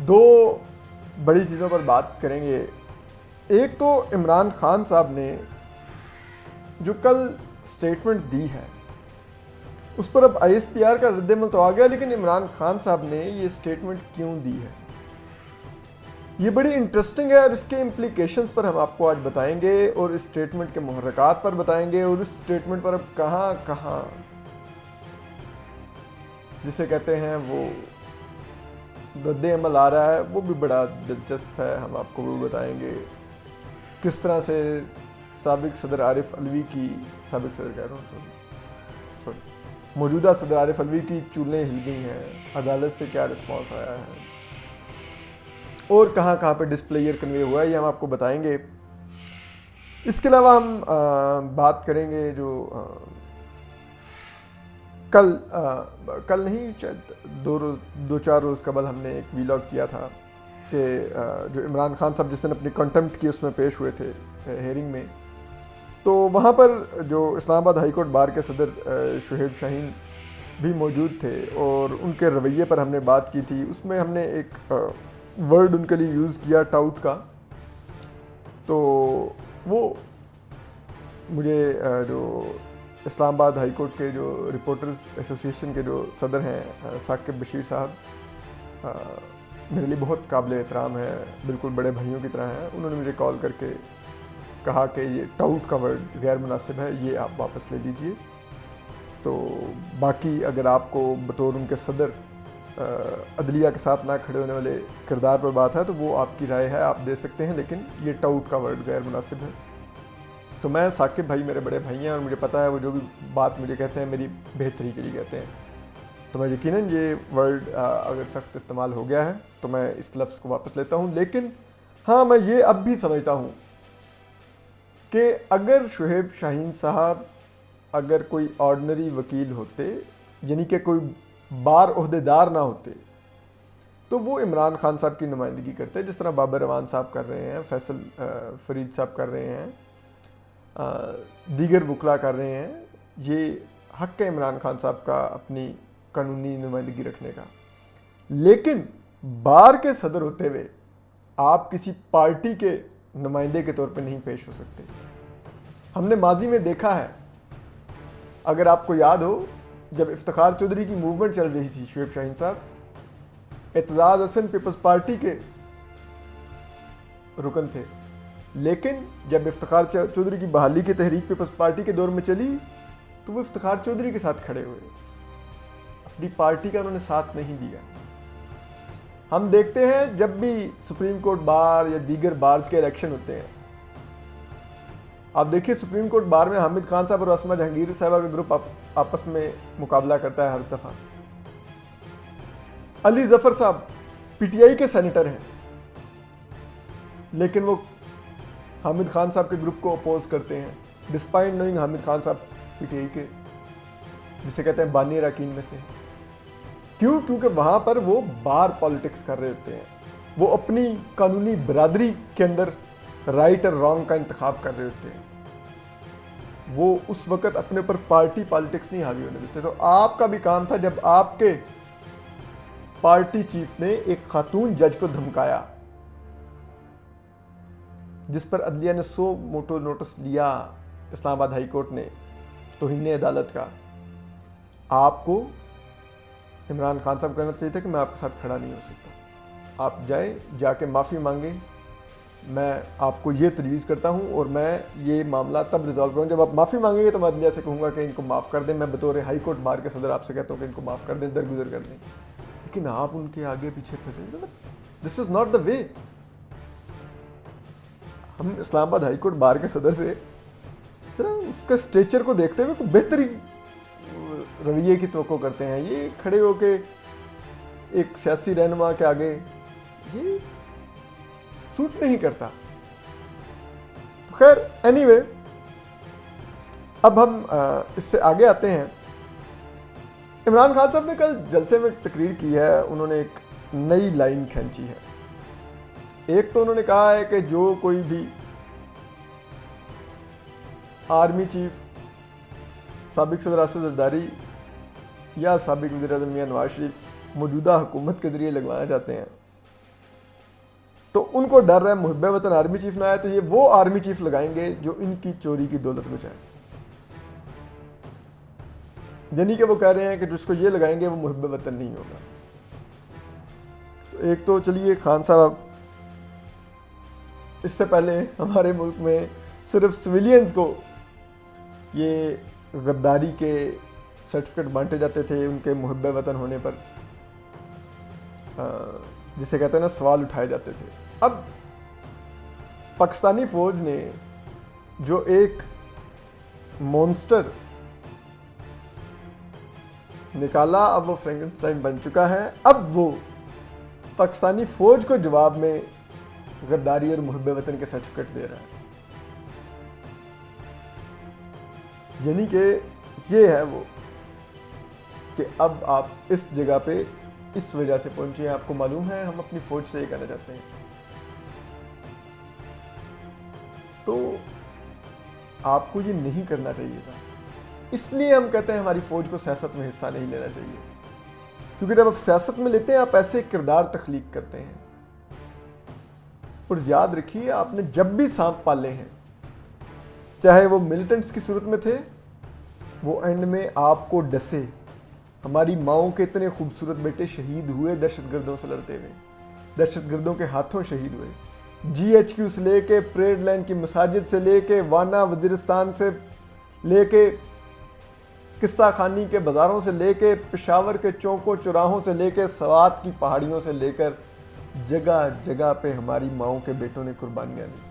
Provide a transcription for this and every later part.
दो बड़ी चीज़ों पर बात करेंगे। एक तो इमरान खान साहब ने जो कल स्टेटमेंट दी है उस पर अब ISPR का रद्दमल तो आ गया, लेकिन इमरान खान साहब ने ये स्टेटमेंट क्यों दी है ये बड़ी इंटरेस्टिंग है और इसके इम्प्लीकेशंस पर हम आपको आज बताएंगे और इस स्टेटमेंट के मुहर्रकात पर बताएंगे और इस स्टेटमेंट पर अब कहाँ कहाँ जिसे कहते हैं वो रद्द अमल आ रहा है वो भी बड़ा दिलचस्प है। हम आपको वो बताएंगे किस तरह से साबिक सदर आरिफ अलवी की साबिक सदर कह रहा हूँ सॉरी मौजूदा सदर आरिफ अलवी की चूलें हिल गई हैं, अदालत से क्या रिस्पांस आया है और कहाँ कहाँ पर डिस्प्लेयर कन्वे हुआ है ये हम आपको बताएंगे। इसके अलावा हम बात करेंगे जो कल नहीं शायद दो चार रोज़ कबल हमने एक वीलॉग किया था कि जो इमरान खान साहब जिस दिन अपनी कंटेम्प्ट की उसमें पेश हुए थे हेयरिंग में, तो वहाँ पर जो इस्लामाबाद हाई कोर्ट बार के सदर शुहेब शाहीन भी मौजूद थे और उनके रवैये पर हमने बात की थी। उसमें हमने एक वर्ड उनके लिए यूज़ किया टाउट का, तो वो मुझे जो इस्लामाबाद हाई कोर्ट के जो रिपोर्टर्स एसोसिएशन के जो सदर हैं साकिब बशीर साहब, मेरे लिए बहुत काबिल एहतराम है, बिल्कुल बड़े भाइयों की तरह हैं। उन्होंने मुझे कॉल करके कहा कि ये टाउट का वर्ड गैर मुनासिब है, ये आप वापस ले लीजिए। तो बाकी अगर आपको बतौर उनके सदर अदलिया के साथ ना खड़े होने वाले किरदार पर बात है तो वो आपकी राय है, आप दे सकते हैं, लेकिन ये टाउट का वर्ड गैर मुनासिब है। तो मैं साकिब भाई मेरे बड़े भाई हैं और मुझे पता है वो जो भी बात मुझे कहते हैं मेरी बेहतरी के लिए कहते हैं। तो मैं यकीनन ये वर्ड अगर सख्त इस्तेमाल हो गया है तो मैं इस लफ्ज़ को वापस लेता हूँ। लेकिन हाँ, मैं ये अब भी समझता हूँ कि अगर शुहेब शाहीन साहब अगर कोई ऑर्डिनरी वकील होते, यानी कि कोई बार ओहदेदार ना होते, तो वो इमरान खान साहब की नुमाइंदगी करते जिस तरह बाबर रवान साहब कर रहे हैं, फैसल फरीद साहब कर रहे हैं, दीगर वकला कर रहे हैं। ये हक़ है इमरान खान साहब का अपनी कानूनी नुमाइंदगी रखने का, लेकिन बार के सदर होते हुए आप किसी पार्टी के नुमाइंदे के तौर पे नहीं पेश हो सकते। हमने माजी में देखा है, अगर आपको याद हो, जब इफ्तिखार चौधरी की मूवमेंट चल रही थी, शुएब शाहीन साहब एतजाज़ हसन पीपल्स पार्टी के रुकन थे, लेकिन जब इफ्तिखार चौधरी की बहाली की तहरीक पीपल्स पार्टी के दौर में चली तो वो इफ्तिखार चौधरी के साथ खड़े हुए, अपनी पार्टी का उन्होंने साथ नहीं दिया। हम देखते हैं जब भी सुप्रीम कोर्ट बार या दीगर बार्स के इलेक्शन होते हैं, आप देखिए सुप्रीम कोर्ट बार में हामिद खान साहब और असमा जहांगीर साहबा का ग्रुप आपस में मुकाबला करता है हर दफ़ा। अली जफर साहब PTI के सेनेटर हैं, लेकिन वो हामिद खान साहब के ग्रुप को अपोज करते हैं, डिस्पाइट नोइंग हामिद खान साहब PTI के जिसे कहते हैं बानी अरकान में से। क्यों? क्योंकि वहाँ पर वो बार पॉलिटिक्स कर रहे होते हैं, वो अपनी कानूनी बरादरी के अंदर राइट और रॉन्ग का इंतखाब कर रहे होते हैं, वो उस वक़्त अपने ऊपर पार्टी पॉलिटिक्स नहीं हावी होने देते। तो आपका भी काम था, जब आपके पार्टी चीफ ने एक खातून जज को धमकाया जिस पर अदलिया ने 100 मोटो नोटिस लिया इस्लामाबाद हाई कोर्ट ने तौहीन अदालत का, आपको इमरान खान साहब कहना चाहिए था कि मैं आपके साथ खड़ा नहीं हो सकता, आप जाके माफ़ी मांगे, मैं आपको ये तजवीज़ करता हूँ और मैं ये मामला तब रिजॉल्व करूँ जब आप माफ़ी मांगेंगे तो मैं अदलिया से कहूँगा कि इनको माफ़ कर दें। मैं बतौर हाई कोर्ट बार के सदर आपसे कहता हूँ कि इनको माफ़ कर दें, दरगुजर कर दें, लेकिन आप उनके आगे पीछे फिर रहे, मतलब this is not the way. हम इस्लामाबाद हाई कोर्ट बार के सदर से सर उसका स्टेचर को देखते हुए कोई बेहतरी रवैये की तवक्को करते हैं, ये खड़े होके एक सियासी रहनुमा के आगे ये सूट नहीं करता। तो खैर एनीवे, अब हम इससे आगे आते हैं। इमरान खान साहब ने कल जलसे में तकरीर की है, उन्होंने एक नई लाइन खींची है। एक तो उन्होंने कहा है कि जो कोई भी आर्मी चीफ साबिक सदर आसिफ जरदारी या साबिक वज़ीर-ए-आज़म मियां नवाज शरीफ मौजूदा हुकूमत के ज़रिए लगवाना चाहते हैं तो उनको डर है मुहिब्बे वतन आर्मी चीफ ना आए तो ये वो आर्मी चीफ लगाएंगे जो इनकी चोरी की दौलत बचाए। यानी कि वो कह रहे हैं कि जिसको ये लगाएंगे वो मुहिब्बे वतन नहीं होगा। तो एक तो चलिए खान साहब, इससे पहले हमारे मुल्क में सिर्फ सिविलियंस को ये गद्दारी के सर्टिफिकेट बांटे जाते थे उनके मुहिब्बे वतन होने पर, जिसे कहते हैं ना सवाल उठाए जाते थे। अब पाकिस्तानी फौज ने जो एक मॉन्स्टर निकाला, अब वो फ्रैंकेनस्टाइन बन चुका है। अब वो पाकिस्तानी फौज को जवाब में गद्दारी और मुहिब्बे वतन के सर्टिफिकेट दे रहा है। यानी कि ये है वो कि अब आप इस जगह पे इस वजह से पहुंचे हैं। आपको मालूम है हम अपनी फौज से ये कहना चाहते हैं। तो आपको ये नहीं करना चाहिए था, इसलिए हम कहते हैं हमारी फौज को सियासत में हिस्सा नहीं लेना चाहिए। क्योंकि जब आप सियासत में लेते हैं आप ऐसे किरदार तख्लीक करते हैं। और याद रखिए, आपने जब भी सांप पाले हैं, चाहे वो मिलिटेंट्स की सूरत में थे, वो एंड में आपको डसे। हमारी माओं के इतने खूबसूरत बेटे शहीद हुए दहशतगर्दों से लड़ते हुए, दहशतगर्दों के हाथों शहीद हुए। GHQ से लेके परेड लाइन की मसाजिद से लेके वाना वजीरिस्तान से लेके किस्सा खानी के बाज़ारों से लेके पेशावर के चौकों चौराहों से लेके सवात की पहाड़ियों से लेकर जगह जगह पे हमारी माओं के बेटों ने कुर्बानियाँ दी।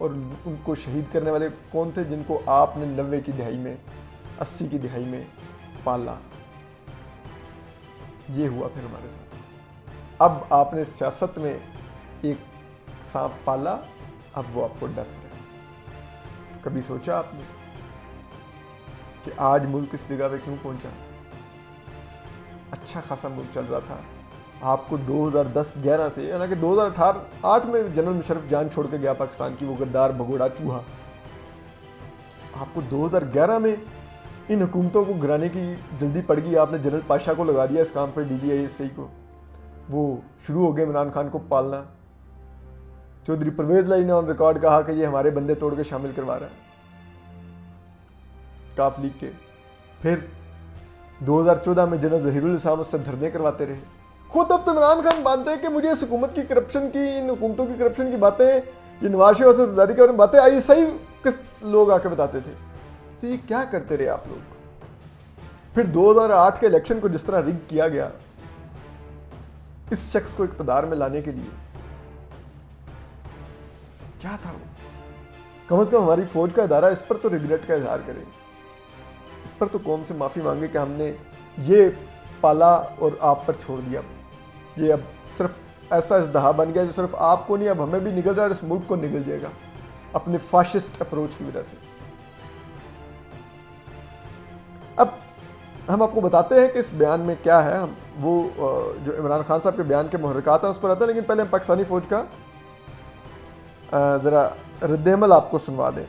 और उनको शहीद करने वाले कौन थे? जिनको आपने 90 की दिहाई में, 80 की दिहाई में पाला। ये हुआ फिर हमारे साथ। अब आपने सियासत में एक सांप पाला, अब वो आपको डस रहे। कभी सोचा आपने कि आज मुल्क इस जगह पे क्यों पहुंचा? अच्छा खासा मुल्क चल रहा था। आपको 2010-11 से, हालांकि 2008 में जनरल मुशर्रफ जान छोड़ के गया पाकिस्तान की, वो गद्दार भगोड़ा चूहा। आपको 2011 में इन हुकूमतों को गिराने की जल्दी पड़ गई। आपने जनरल पाशा को लगा दिया इस काम पर, DGISI को। वो शुरू हो गए इमरान खान को पालना। चौधरी परवेज लाई ने ऑन रिकॉर्ड कहा कि ये हमारे बंदे तोड़ के शामिल करवा रहा है काफ लीग के। फिर 2014 में जनरल जहीरुल इस्लाम उससे धरने करवाते रहे। खुद अब तो इमरान खान मानते हैं कि मुझे इस हुकूमत की करप्शन की, इन हुकूमतों की करप्शन की बातें, ये नवाज शरीफ और सरदारी की बातें ISI किस लोग आके बताते थे। तो ये क्या करते रहे आप लोग? फिर 2008 के इलेक्शन को जिस तरह रिग किया गया इस शख्स को इक़्तिदार में लाने के लिए, क्या था वो? कम से कम हमारी फौज का इदारा इस पर तो रिग्रेट का इजहार करे, इस पर तो कौम से माफ़ी मांगे कि हमने ये पाला और आप पर छोड़ दिया। ये अब सिर्फ ऐसा इज़्दहा बन गया जो सिर्फ आपको नहीं, अब हमें भी निगल रहा है और इस मुल्क को निगल जाएगा अपने फाशिस्ट अप्रोच की वजह से। अब हम आपको बताते हैं कि इस बयान में क्या है। हम वो जो इमरान खान साहब के बयान के मुहर्रिकात हैं उस पर आते हैं, लेकिन पहले हम पाकिस्तानी फ़ौज का ज़रा रद्द-ए-अमल आपको सुनवा दें।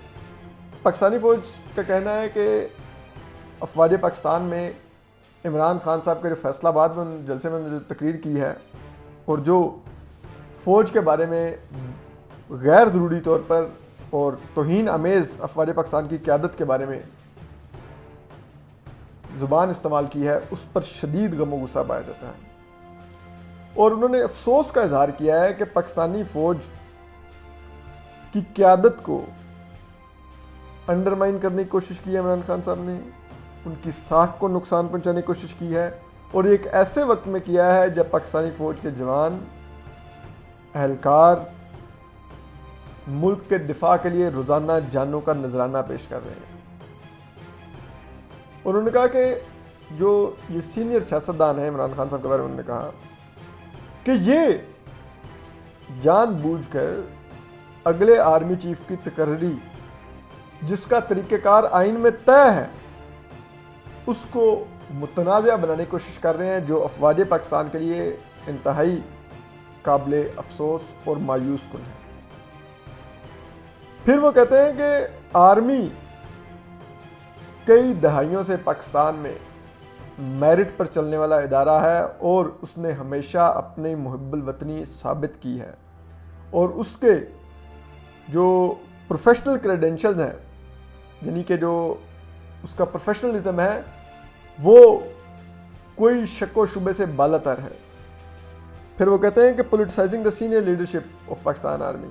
पाकिस्तानी फ़ौज का कहना है कि अफवाज पाकिस्तान में इमरान खान साहब के जो फैसलाबाद में जलसे में जो तकरीर की है और जो फ़ौज के बारे में गैर ज़रूरी तौर पर और तौहीन आमेज़ अफवाज पाकिस्तान की क़यादत के बारे में ज़ुबान इस्तेमाल की है, उस पर शदीद गम और गुस्सा पाया जाता है। और उन्होंने अफसोस का इजहार किया है कि पाकिस्तानी फ़ौज की क़यादत को अंडरमाइन करने की कोशिश की है इमरान खान साहब ने, उनकी साख को नुकसान पहुंचाने की कोशिश की है। और एक ऐसे वक्त में किया है जब पाकिस्तानी फ़ौज के जवान, एहलकार मुल्क के दिफा के लिए रोज़ाना जानों का नजराना पेश कर रहे हैं। उन्होंने कहा कि जो ये सीनियर सियासतदान है, इमरान खान साहब के बारे में उन्होंने कहा कि ये जानबूझकर अगले आर्मी चीफ की तकर्री, जिसका तरीक़ेकार आइन में तय है, उसको मुतनाज़ा बनाने की कोशिश कर रहे हैं, जो अफवाज पाकिस्तान के लिए इंतहाई काबिल अफसोस और मायूस कुन है। फिर वो कहते हैं कि आर्मी कई दहाइयों से पाकिस्तान में मेरिट पर चलने वाला इदारा है और उसने हमेशा अपनी मुहिब्बुल वतनी साबित की है। और उसके जो प्रोफेशनल क्रेडेंशियल्स हैं, यानी कि जो उसका प्रोफेशनलिज्म है, वो कोई शक व शुबे से बालातर है। फिर वो कहते हैं कि politicising the senior leadership of Pakistan army,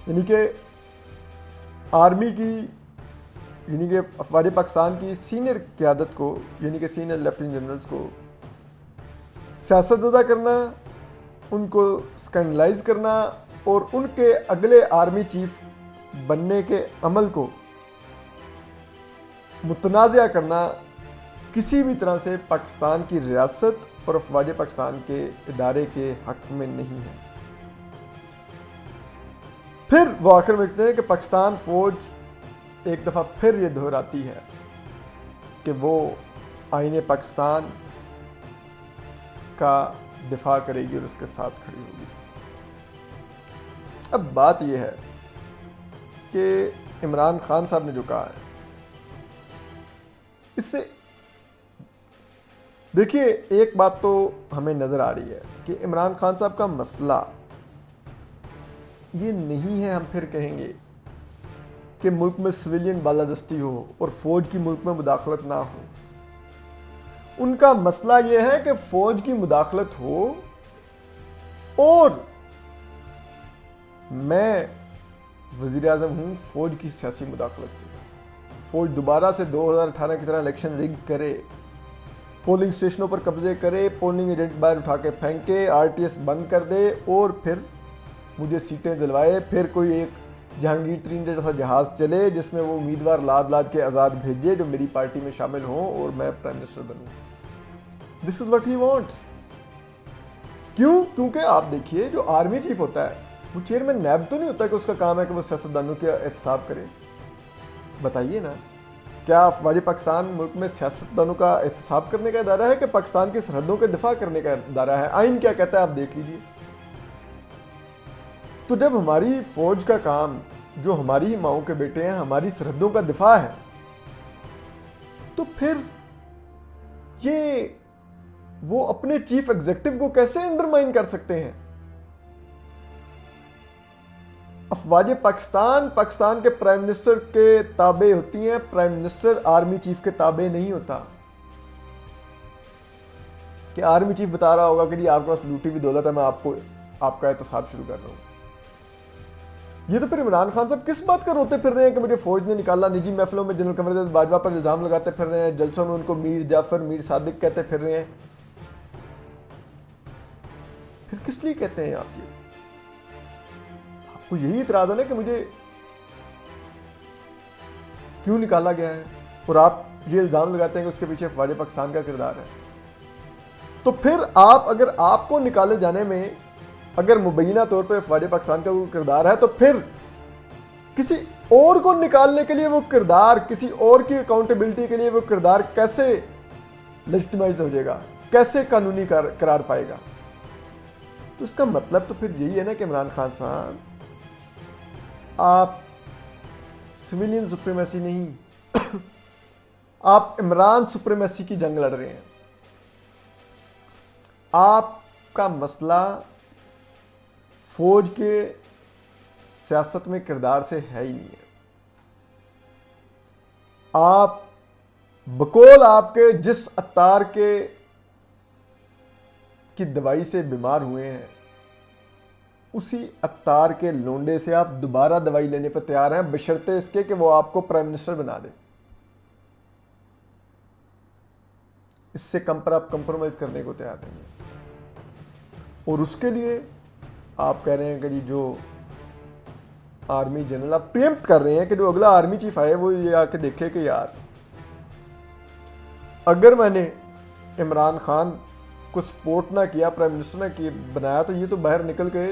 यानी कि आर्मी की, यानी कि अफवाज पाकिस्तान की सीनियर क़यादत को, यानी कि सीनियर लेफ्टिनेंट जनरल्स को सियासतज़दा करना, उनको स्कैंडलाइज करना और उनके अगले आर्मी चीफ बनने के अमल को मुतनाज़ा करना किसी भी तरह से पाकिस्तान की रियासत और अफवाज पाकिस्तान के इदारे के हक में नहीं है। फिर वो आखिर में कहते हैं कि पाकिस्तान फौज एक दफ़ा फिर ये दोहराती है कि वो आईने पाकिस्तान का दिफा करेगी और उसके साथ खड़ी होगी। अब बात यह है कि इमरान खान साहब ने जो कहा है, इससे देखिए एक बात तो हमें नज़र आ रही है कि इमरान खान साहब का मसला ये नहीं है, हम फिर कहेंगे कि मुल्क में सिविलियन बालादस्ती हो और फौज की मुल्क में मुदाखलत ना हो। उनका मसला ये है कि फौज की मुदाखलत हो और मैं वज़ीर आज़म हूँ फौज की सियासी मुदाखलत से। फौज दोबारा से 2018 की तरह इलेक्शन रिग करे, पोलिंग स्टेशनों पर कब्जे करे, पोलिंग एजेंट बाहर उठा के फेंके, आरटीएस बंद कर दे और फिर मुझे सीटें दिलवाए, फिर कोई एक जहांगीर तरीन जैसा जहाज़ चले जिसमें वो उम्मीदवार लाद लाद के आज़ाद भेजे जो मेरी पार्टी में शामिल हों और मैं प्राइम मिनिस्टर बनूं। This is what he wants. क्यों? क्योंकि आप देखिए जो आर्मी चीफ होता है वो चेयरमैन नैब तो नहीं होता कि उसका काम है कि वो सियासतदानों का एहतसाब करे। बताइए ना, क्या अफवाज पाकिस्तान मुल्क में सियासतदानों का एहतसाब करने का इदारा है कि पाकिस्तान की सरहदों के दिफा करने का इदारा है? आइन क्या कहता है आप देख लीजिए। तो जब हमारी फौज का काम, जो हमारी ही माओं के बेटे हैं, हमारी सरहदों का दिफा है, तो फिर ये वो अपने चीफ एग्जीक्यूटिव को कैसे अंडरमाइन कर सकते हैं? अफवाज पाकिस्तान पाकिस्तान के प्राइम मिनिस्टर के ताबे होती हैं, प्राइम मिनिस्टर आर्मी चीफ के ताबे नहीं होता। कि आर्मी चीफ बता रहा होगा कि जी आपके पास लूटी हुई दौलत है, मैं आपको आपका एहतसाब शुरू कर रहा हूं। ये तो फिर इमरान खान साहब किस बात का रोते फिर रहे हैं कि मुझे फौज ने निकाला? निजी महफिलों में जनरल कमर बाजवा पर इल्जाम लगाते फिर रहे हैं, जलसों में उनको मीर जाफर, मीर सादिक कहते फिर रहे हैं। फिर किस लिए कहते हैं आप? ये आपको यही इतराज है ना कि मुझे क्यों निकाला गया है, और आप ये इल्जाम लगाते हैं कि उसके पीछे अफवाज पाकिस्तान का किरदार है। तो फिर आप, अगर आपको निकाले जाने में अगर मुबैना तौर पर अफवाज पाकिस्तान का वो किरदार है, तो फिर किसी और को निकालने के लिए वो किरदार, किसी और की अकाउंटेबिलिटी के लिए वो किरदार कैसे लेजिटिमाइज हो जाएगा, कैसे कानूनी करार पाएगा? तो इसका मतलब तो फिर यही है ना कि इमरान खान साहब, आप सिविलियन सुप्रीमेसी नहीं आप इमरान सुप्रीमेसी की जंग लड़ रहे हैं। आपका मसला फौज के सियासत में किरदार से है ही नहीं है। आप बकौल आपके जिस अत्तार के की दवाई से बीमार हुए हैं, उसी अत्तार के लोंडे से आप दोबारा दवाई लेने पर तैयार हैं, बशर्ते इसके कि वो आपको प्राइम मिनिस्टर बना दे। इससे कम पर आप कंप्रोमाइज करने को तैयार नहीं है। और उसके लिए आप कह रहे हैं कि जी जो आर्मी जनरल, आप प्रीएम्प्ट कर रहे हैं कि जो अगला आर्मी चीफ आए वो ये आके देखे कि यार अगर मैंने इमरान खान को सपोर्ट ना किया, प्राइम मिनिस्टर ना किया बनाया, तो ये तो बाहर निकल के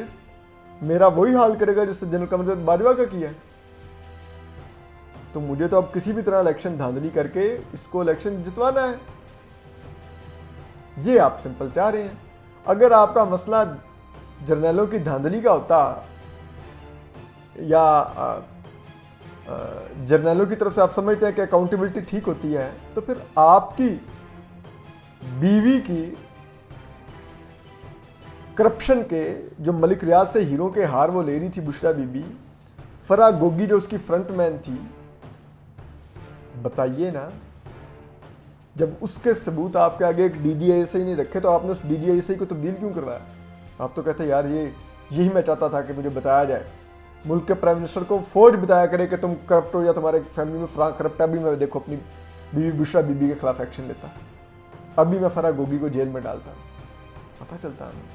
मेरा वही हाल करेगा जिससे जनरल कमर बाजवा का किया। तो मुझे तो अब किसी भी तरह इलेक्शन धांधली करके इसको इलेक्शन जितवाना है। ये आप सिंपल चाह रहे हैं। अगर आपका मसला जर्नलों की धांधली का होता या जर्नलों की तरफ से आप समझते हैं कि अकाउंटेबिलिटी ठीक होती है, तो फिर आपकी बीवी की करप्शन के जो मलिक रियाज से हीरो के हार वो ले रही थी बुशरा बीबी, फराह गोगी जो उसकी फ्रंट मैन थी, बताइए ना, जब उसके सबूत आपके आगे एक DGISI ही नहीं रखे तो आपने उस DGISI को तब्दील क्यों करवाया? आप तो कहते यार यही मैं चाहता था कि मुझे बताया जाए। मुल्क के प्राइम मिनिस्टर को फौज बताया करे कि तुम करप्ट हो या तुम्हारे फैमिली में फलां करप्ट है, अभी मैं देखो अपनी बीवी बुशरा बीबी के खिलाफ एक्शन लेता, अभी मैं फराह गोगी को जेल में डालता, पता चलता हमें।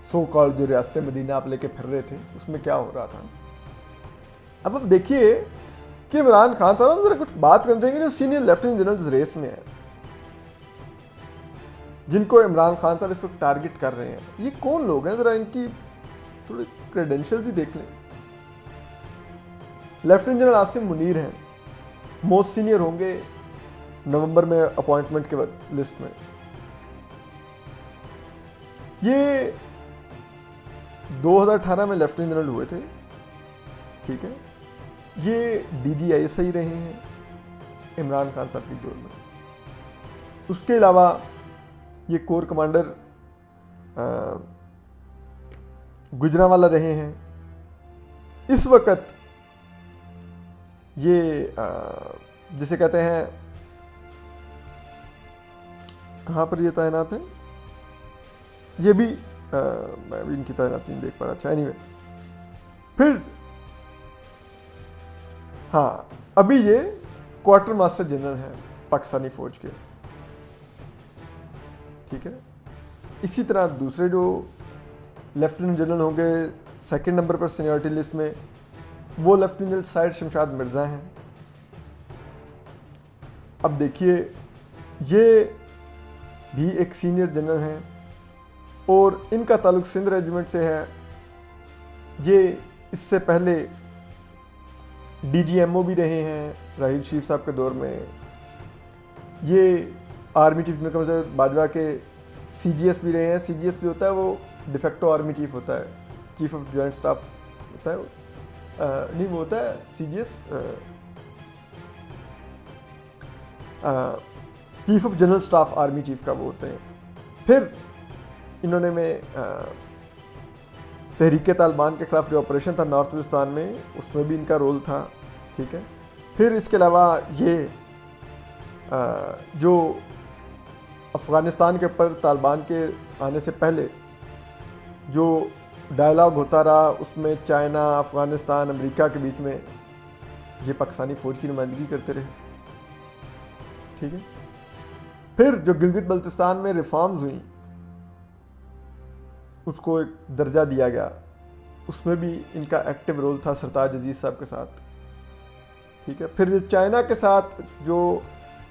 सो कॉल जो रियासत मदीना आप लेके फिर रहे थे उसमें क्या हो रहा था। अब देखिए कि इमरान खान साहब, हम जरा कुछ बात करना चाहेंगे जो सीनियर लेफ्टिनेंट जनरल रेस में है, जिनको इमरान खान साहब इस वक्त टारगेट कर रहे हैं। ये कौन लोग हैं, जरा इनकी थोड़ी क्रेडेंशियल्स ही देख लें। लेफ्टिनेंट जनरल आसिम मुनीर हैं, मोस्ट सीनियर होंगे नवंबर में अपॉइंटमेंट के लिस्ट में। ये 2018 में लेफ्टिनेंट जनरल हुए थे, ठीक है। ये DGISI रहे हैं इमरान खान साहब के दौर में। उसके अलावा ये कोर कमांडर गुजरांवाला रहे हैं। इस वक्त ये जिसे कहते हैं, कहाँ पर ये तैनात है, ये भी मैं भी इनकी तैनाती नहीं देख पा रहा। अच्छा, एनीवे, फिर हाँ, अभी ये क्वार्टर मास्टर जनरल हैं पाकिस्तानी फौज के, ठीक है। इसी तरह दूसरे जो लेफ्टिनेंट जनरल होंगे सेकंड नंबर पर सीनियरिटी लिस्ट में, वो lieutenant general side Shamshad Mirza हैं। अब देखिए, ये भी एक सीनियर जनरल हैं और इनका ताल्लुक सिंध रेजिमेंट से है। ये इससे पहले DGMO भी रहे हैं राहील शरीफ साहब के दौर में। ये आर्मी चीफ जनरल बाजवा के CGS भी रहे हैं। CGS जो होता है वो डिफेक्टो आर्मी चीफ होता है, चीफ ऑफ जॉइंट स्टाफ होता है। नहीं, वो होता है CGS chief of general staff army chief का वो होते हैं। फिर इन्होंने में तहरीक तालिबान के खिलाफ जो ऑपरेशन था नॉर्थ वजिस्तान में, उसमें भी इनका रोल था, ठीक है। फिर इसके अलावा ये जो अफ़गानिस्तान के ऊपर तालिबान के आने से पहले जो डायलॉग होता रहा, उसमें चाइना, अफ़गानिस्तान, अमेरिका के बीच में ये पाकिस्तानी फ़ौज की नुमाइंदगी करते रहे, ठीक है। फिर जो गिलगित बल्तिस्तान में रिफॉर्म्स हुई, उसको एक दर्जा दिया गया, उसमें भी इनका एक्टिव रोल था सरताज अजीज़ साहब के साथ, ठीक है। फिर चाइना के साथ जो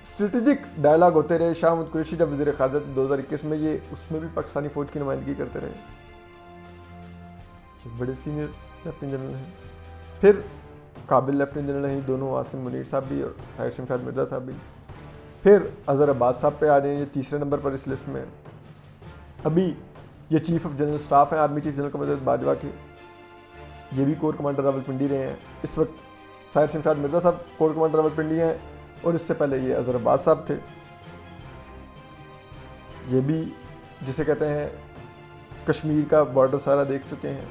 स्ट्रेटेजिक डायलॉग होते रहे, शाह महमूद कुरैशी जब वज़ीर ख़ारजा थे 2021 में, ये उसमें भी पाकिस्तानी फ़ौज की नुमाइंदगी करते रहे। ये बड़े सीनियर लेफ्टिनेंट जनरल हैं। फिर काबिल लेफ्टिनेंट जनरल हैं दोनों, आसिम मुनीर साहब भी और साहिर शमशाद मिर्ज़ा साहब भी। फिर अज़हर अब्बास साहब पे आ रहे हैं, ये तीसरे नंबर पर इस लिस्ट में। अभी ये चीफ ऑफ जनरल स्टाफ हैं army chief general commander Bajwa के, ये भी कोर कमांडर रावलपिंडी रहे हैं। इस वक्त साहिर शमशाद मिर्ज़ा साहब कोर कमांडर रावलपिंडी हैं और इससे पहले ये अज़हर अब्बास साहब थे। ये भी जिसे कहते हैं कश्मीर का बॉर्डर सारा देख चुके हैं।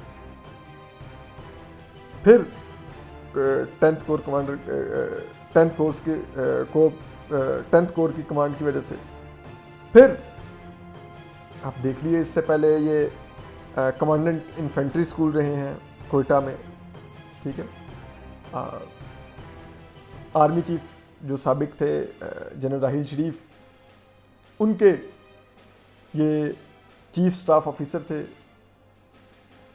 फिर 10th core commander 10th core की कमांड की वजह से। फिर आप देख लिए, इससे पहले ये कमांडेंट इन्फेंट्री स्कूल रहे हैं कोयटा में, ठीक है। आर्मी चीफ जो साबिक थे जनरल राहील शरीफ, उनके ये चीफ स्टाफ ऑफिसर थे,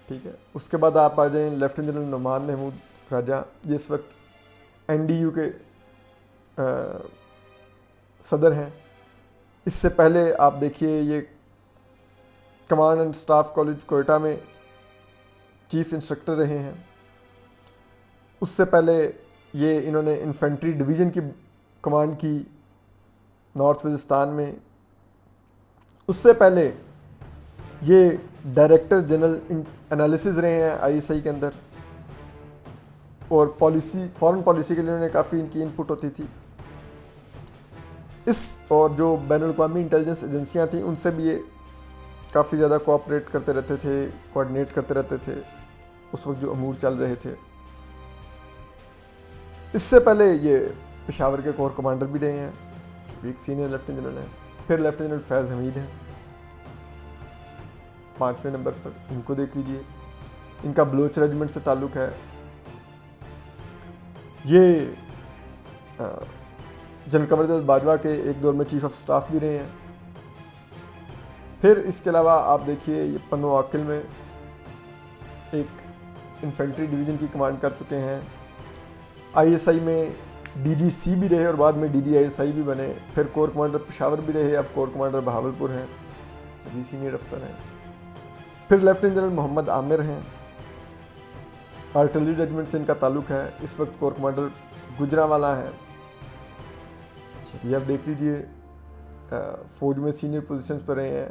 ठीक है। उसके बाद आप आ जाएं लेफ्टिनेंट जनरल नुमान महमूद राजा, ये इस वक्त NDU के सदर हैं। इससे पहले आप देखिए ये command and staff college Quetta में चीफ इंस्ट्रक्टर रहे हैं। उससे पहले ये इन्होंने इन्फेंट्री डिवीज़न की कमांड की नॉर्थ वजिस्तान में। उससे पहले ये डायरेक्टर जनरल एनालिसिस रहे हैं ISI के अंदर, और पॉलिसी, फॉरेन पॉलिसी के लिए इन्होंने काफ़ी इनकी इनपुट होती थी। इस और जो बैनुल-अक़वामी इंटेलिजेंस एजेंसियाँ थी उनसे भी ये काफ़ी ज़्यादा कोऑपरेट करते रहते थे, कोऑर्डिनेट करते रहते थे उस वक्त जो अमूर चल रहे थे। इससे पहले ये पेशावर के कोर कमांडर भी रहे हैं, एक सीनियर लेफ्टिनेंट जनरल हैं। फिर लेफ्टिनेंट जनरल फैज़ हमीद हैं 5वें नंबर पर, इनको देख लीजिए। इनका बलोच रेजिमेंट से ताल्लुक़ है। ये जनरल कमर बाजवा के एक दौर में चीफ ऑफ स्टाफ भी रहे हैं। फिर इसके अलावा आप देखिए ये पन्नो आकिल में एक इन्फेंट्री डिवीज़न की कमांड कर चुके हैं। आईएसआई में डीजीसी भी रहे और बाद में डीजीआईएसआई भी बने। फिर कोर कमांडर पेशावर भी रहे, अब कोर कमांडर बहावलपुर हैं, सभी सीनियर अफसर हैं। फिर लेफ्टिनेंट जनरल मोहम्मद आमिर हैं, आर्टिलरी रेजिमेंट से इनका ताल्लुक़ है। इस वक्त कोर कमांडर गुजरांवाला हैं। ये आप देख लीजिए फौज में सीनियर पोजीशंस पर रहे हैं।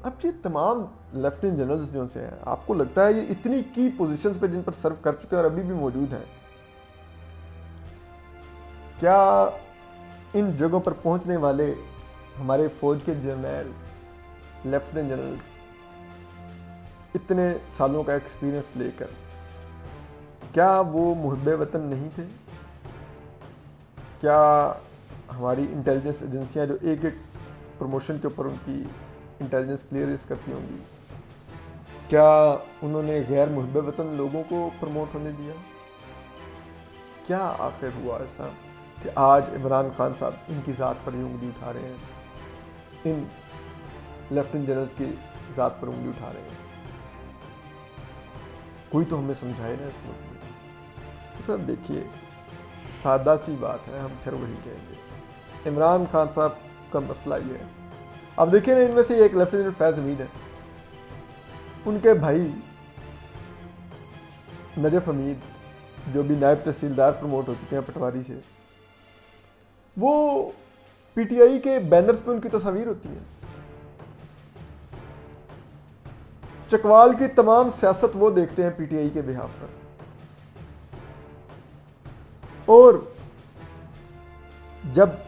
अब ये तमाम लेफ्टिनेंट जनरल्स जो से हैं, आपको लगता है ये इतनी की पोजीशंस पे जिन पर सर्व कर चुके हैं और अभी भी मौजूद हैं, क्या इन जगहों पर पहुंचने वाले हमारे फौज के जर्नल, लेफ्टिनेंट जनरल्स इतने सालों का एक्सपीरियंस लेकर, क्या वो मुहब्बे वतन नहीं थे? क्या हमारी इंटेलिजेंस एजेंसियां जो एक एक प्रमोशन के ऊपर उनकी इंटेलिजेंस क्लियरेंस करती होंगी, क्या उन्होंने गैर मुहब्बे वतन लोगों को प्रमोट होने दिया? क्या आखिर हुआ ऐसा कि आज इमरान खान साहब इनकी ज़ात पर ही उंगली उठा रहे हैं, इन लेफ्टिनेंट जनरल्स की ज़ात पर उंगली उठा रहे हैं? कोई तो हमें समझाए ना इस मुल्क में। फिर देखिए सादा सी बात है, हम फिर वही कहेंगे, इमरान खान साहब का मसला ये है। अब देखिए ना, इनमें से एक लेफ्टिनेंट फैज़ हमीद है, उनके भाई नजफ हमीद जो भी नायब तहसीलदार प्रमोट हो चुके हैं पटवारी से, वो पीटीआई के बैनर्स पे उनकी तस्वीर होती है। चकवाल की तमाम सियासत वो देखते हैं पीटीआई के बिहाफ पर। और जब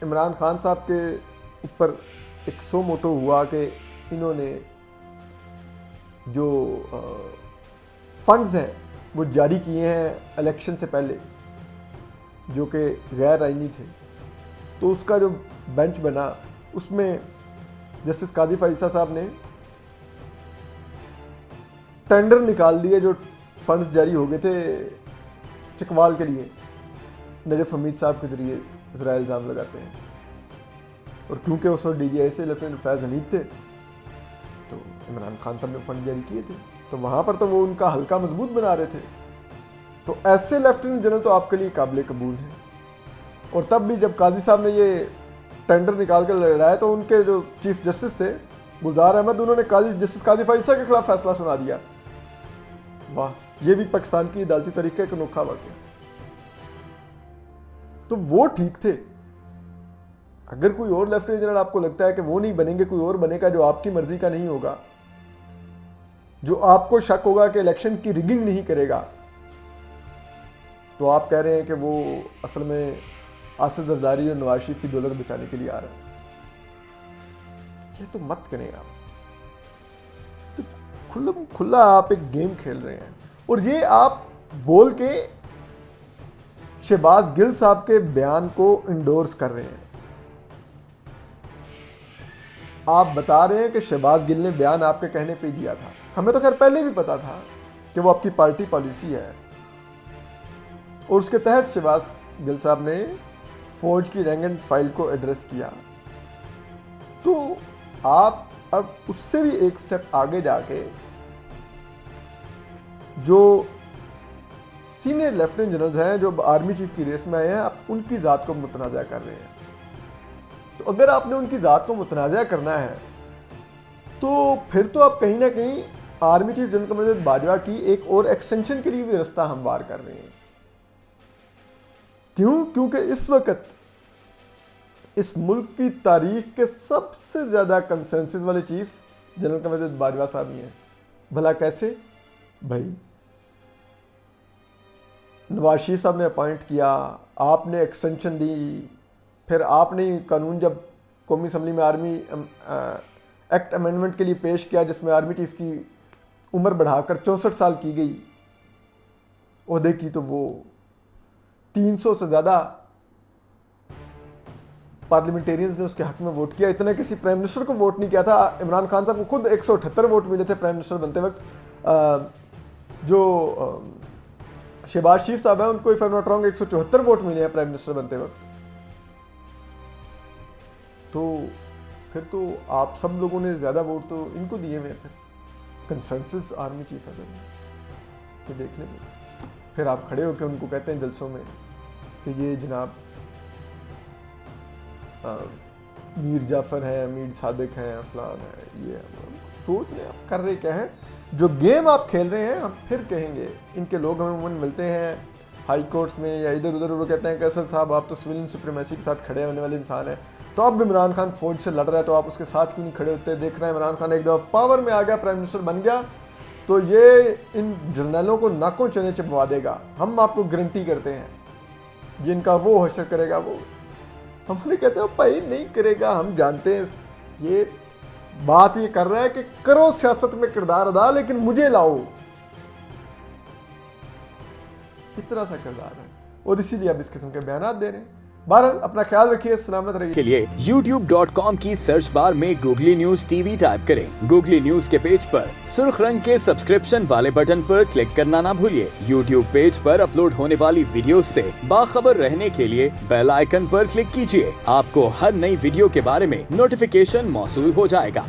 इमरान खान साहब के ऊपर एक सो मोटो हुआ कि इन्होंने जो फंड्स हैं वो जारी किए हैं इलेक्शन से पहले जो कि गैर आईनी थे, तो उसका जो बेंच बना उसमें जस्टिस कादी फाइसा साहब ने टेंडर निकाल लिए जो फंड्स जारी हो गए थे चकवाल के लिए, नजफ हमीद साहब के जरिए ज़रा इल्ज़ाम लगाते हैं। और क्योंकि उस वक्त डीजीआई से लेफ्टिनेंट फैज़ हमीद थे, तो इमरान खान साहब ने फंड जारी किए थे, तो वहाँ पर तो वो उनका हल्का मजबूत बना रहे थे। तो ऐसे लेफ्टिनेंट जनरल तो आपके लिए काबिल कबूल हैं। और तब भी जब काजी साहब ने ये टेंडर निकाल कर लड़ाया, तो उनके जो चीफ जस्टिस थे गुलजार अहमद, उन्होंने जस्टिस कादी फाइसा के खिलाफ फैसला सुना दिया। वाह, ये भी पाकिस्तान की अदालती तरीके का अनोखा वाक़या। तो वो ठीक थे। अगर कोई और लेफ्टिनेंट जनरल आपको लगता है कि वो नहीं बनेंगे, कोई और बनेगा जो आपकी मर्जी का नहीं होगा, जो आपको शक होगा कि इलेक्शन की रिगिंग नहीं करेगा, तो आप कह रहे हैं कि वो असल में आसिफ जरदारी और नवाज शरीफ की दौलत बचाने के लिए आ रहा है। ये तो मत करें आप। तो खुला आप एक गेम खेल रहे हैं। और ये आप बोल के शहबाज गिल साहब के बयान को इंडोर्स कर रहे हैं। आप बता रहे हैं कि शहबाज गिल ने बयान आपके कहने पे दिया था। हमें तो खैर पहले भी पता था कि वो आपकी पार्टी पॉलिसी है, और उसके तहत शहबाज गिल साहब ने फौज की रैंक एंड फाइल को एड्रेस किया। तो आप अब उससे भी एक स्टेप आगे जाके जो सीनियर लेफ्टिनेंट जनरल्स हैं जो आर्मी चीफ की रेस में आए हैं, आप उनकी ज़ात को मुतनाज़ा कर रहे हैं। तो अगर आपने उनकी ज़ात को मुतनाज़ा करना है, तो फिर तो आप कहीं ना कहीं आर्मी चीफ जनरल कमर बाजवा की एक और एक्सटेंशन के लिए भी रास्ता हमवार कर रहे हैं। क्यों? क्योंकि इस वक्त इस मुल्क की तारीख के सबसे ज़्यादा कंसेंसस वाले चीफ जनरल कमर बाजवा साहब ही हैं। भला कैसे? भाई नवाज शरीफ साहब ने अपॉइंट किया, आपने एक्सटेंशन दी, फिर आपने कानून जब कौमी असम्बली में आर्मी एक्ट अमेंडमेंट के लिए पेश किया, जिसमें आर्मी चीफ की उम्र बढ़ाकर 64 साल की गई ओहदे की, तो वो 300 से ज़्यादा पार्लियामेंटेरियंस ने उसके हक में वोट किया। इतना किसी प्राइम मिनिस्टर को वोट नहीं किया था। इमरान खान साहब को खुद 178 वोट मिले थे प्राइम मिनिस्टर बनते वक्त। जो शहबाज शरीफ साहब है उनको if I am not wrong 174 vote मिले हैं प्राइम मिनिस्टर बनते वक्त। तो फिर तो आप सब लोगों ने ज़्यादा वोट तो इनको दिए हुए हैं। फिर कंसेंसस आर्मी चीफ है ये देखने में, फिर आप खड़े होकर उनको कहते हैं जलसों में कि ये जनाब मीर जाफर हैं, मीर सादिक हैं, फलान है। ये सोच रहे आप कर रहे क्या है, जो गेम आप खेल रहे हैं। हम फिर कहेंगे, इनके लोग हमें उमूमन मिलते हैं हाई कोर्ट्स में या इधर उधर, वो कहते हैं कि असद साहब आप तो सिविलियन सुप्रीमेसी के साथ खड़े होने वाले इंसान हैं, तो अब इमरान खान फौज से लड़ रहा है तो आप उसके साथ क्यों नहीं खड़े होते। देख रहे हैं इमरान खान एक दफ़ा पावर में आ गया, प्राइम मिनिस्टर बन गया, तो ये इन जर्नलों को नाकों चने चिपवा देगा, हम आपको गारंटी करते हैं। ये इनका वो हशर करेगा, वो हम नहीं कहते हो भाई नहीं करेगा, हम जानते हैं। ये बात ये कर रहा है कि करो सियासत में किरदार अदा, लेकिन मुझे लाओ, इस तरह सा किरदार है, और इसीलिए अब इस किस्म के बयान दे रहे हैं। बहरहाल अपना ख्याल रखिए, सलामत रहिए। के लिए youtube.com की सर्च बार में गूगली न्यूज टीवी टाइप करें। गूगली न्यूज के पेज पर सुर्ख रंग के सब्सक्रिप्शन वाले बटन पर क्लिक करना ना भूलिए। YouTube पेज पर अपलोड होने वाली वीडियो से बाखबर रहने के लिए बेल आइकन पर क्लिक कीजिए। आपको हर नई वीडियो के बारे में नोटिफिकेशन मौसूल हो जाएगा।